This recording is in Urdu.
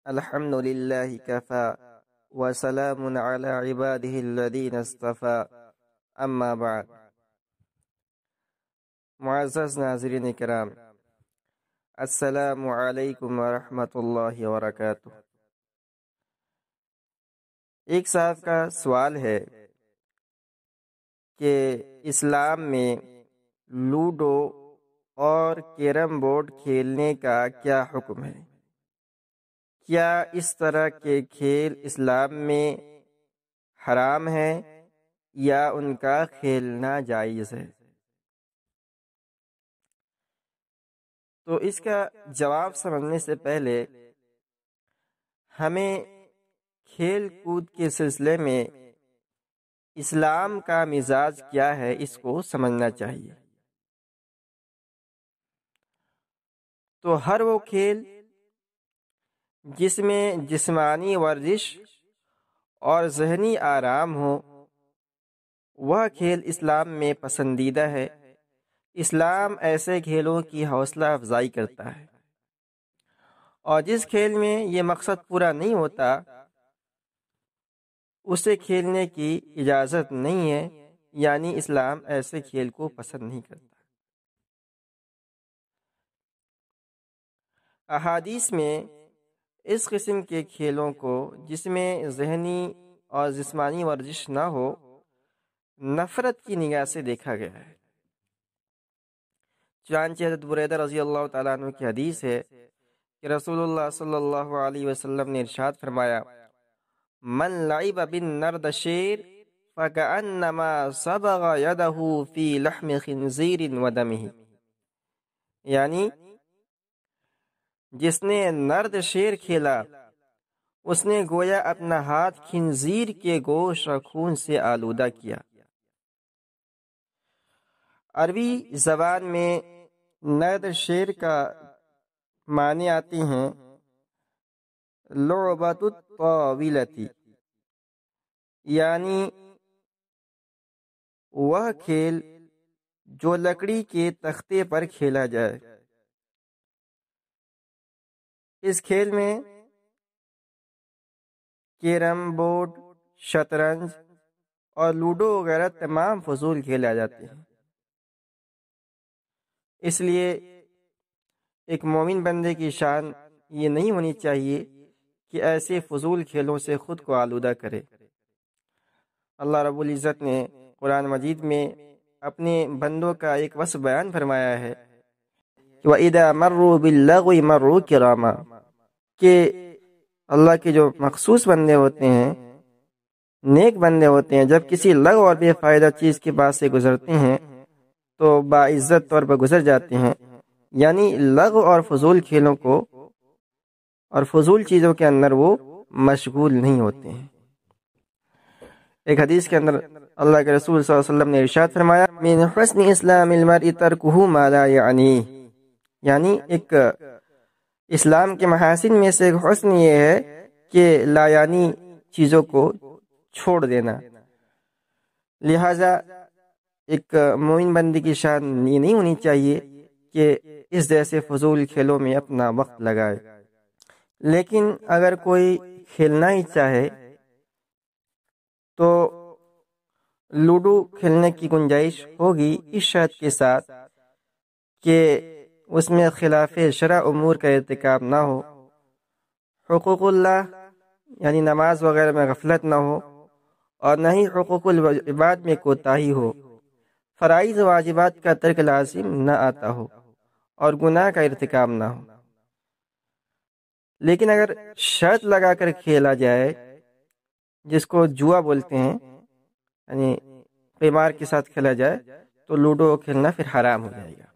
الحمد للہ کفا وسلام علی عبادہ الذین اصطفى اما بعد۔ معزز ناظرین کرام، السلام علیکم ورحمۃ اللہ وبرکاتہ۔ ایک صاحب کا سوال ہے کہ اسلام میں لوڈو اور کیرم بورڈ کھیلنے کا کیا حکم ہے؟ کیا اس طرح کے کھیل اسلام میں حرام ہیں یا ان کا کھیلنا جائز ہے؟ تو اس کا جواب سمجھنے سے پہلے ہمیں کھیل کود کے سلسلے میں اسلام کا مزاج کیا ہے اس کو سمجھنا چاہیے۔ تو ہر وہ کھیل جس میں جسمانی ورزش اور ذہنی آرام ہو، وہ کھیل اسلام میں پسندیدہ ہے۔ اسلام ایسے کھیلوں کی حوصلہ افزائی کرتا ہے، اور جس کھیل میں یہ مقصد پورا نہیں ہوتا اسے کھیلنے کی اجازت نہیں ہے، یعنی اسلام ایسے کھیل کو پسند نہیں کرتا۔ احادیث میں اس قسم کے کھیلوں کو جس میں ذہنی اور جسمانی ورزش نہ ہو نفرت کی نگاہ سے دیکھا گیا ہے۔ چنانچہ حضرت بریدہ رضی اللہ تعالیٰ عنہ کی حدیث ہے کہ رسول اللہ صلی اللہ علیہ وسلم نے ارشاد فرمایا، من لعب بالنردشیر فکأنما صبغ یدہ فی لحم خنزیر ودمہ، یعنی جس نے نرد شیر کھیلا اس نے گویا اپنا ہاتھ خنزیر کے گوشت اور خون سے آلودہ کیا۔ عربی زبان میں نرد شیر کا معنی آتی ہیں لعبۃ الطاولۃ، یعنی وہ کھیل جو لکڑی کے تختے پر کھیلا جائے۔ اس کھیل میں کیرم بورڈ، شطرنج اور لوڈو وغیرہ تمام فضول کھیل آ جاتے ہیں۔ اس لیے ایک مومن بندے کی شان یہ نہیں ہونی چاہیے کہ ایسے فضول کھیلوں سے خود کو آلودہ کرے۔ اللہ رب العزت نے قرآن مجید میں اپنے بندوں کا ایک وصف بیان فرمایا ہے، وَإِذَا مَرُّوا بِاللَّغْوِ مَرُّوا كِرَامًا، کہ اللہ کے جو مخصوص بندے ہوتے ہیں، نیک بندے ہوتے ہیں، جب کسی لغو اور بے فائدہ چیز کے پاس سے گزرتے ہیں تو باعزت طور پر گزر جاتے ہیں، یعنی لغو اور فضول کھیلوں کو اور فضول چیزوں کے اندر وہ مشغول نہیں ہوتے ہیں۔ ایک حدیث کے اندر اللہ کے رسول صلی اللہ علیہ وسلم نے ارشاد فرمایا، من حسن اسلام المرء ترکہ ما لا یعنیہ، یعنی ایک اسلام کے محاسن میں سے ایک حسن یہ ہے کہ لا یعنی چیزوں کو چھوڑ دینا۔ لہذا ایک مومن بندی کی شان یہ نہیں ہونی چاہیے کہ اس جیسے فضول کھیلوں میں اپنا وقت لگائے، لیکن اگر کوئی کھیلنا ہی چاہے تو لوڈو کھیلنے کی گنجائش ہوگی، اس شرط کے ساتھ کہ اس میں خلاف شرع امور کا ارتکاب نہ ہو، حقوق اللہ یعنی نماز وغیرہ میں غفلت نہ ہو، اور نہ ہی حقوق العباد میں کوتاہی ہو، فرائض و واجبات کا ترک لازم نہ آتا ہو، اور گناہ کا ارتکاب نہ ہو۔ لیکن اگر شرط لگا کر کھیلا جائے، جس کو جوا بولتے ہیں، یعنی قمار کے ساتھ کھیلا جائے، تو لوڈو کھیلنا پھر حرام ہو جائے گا۔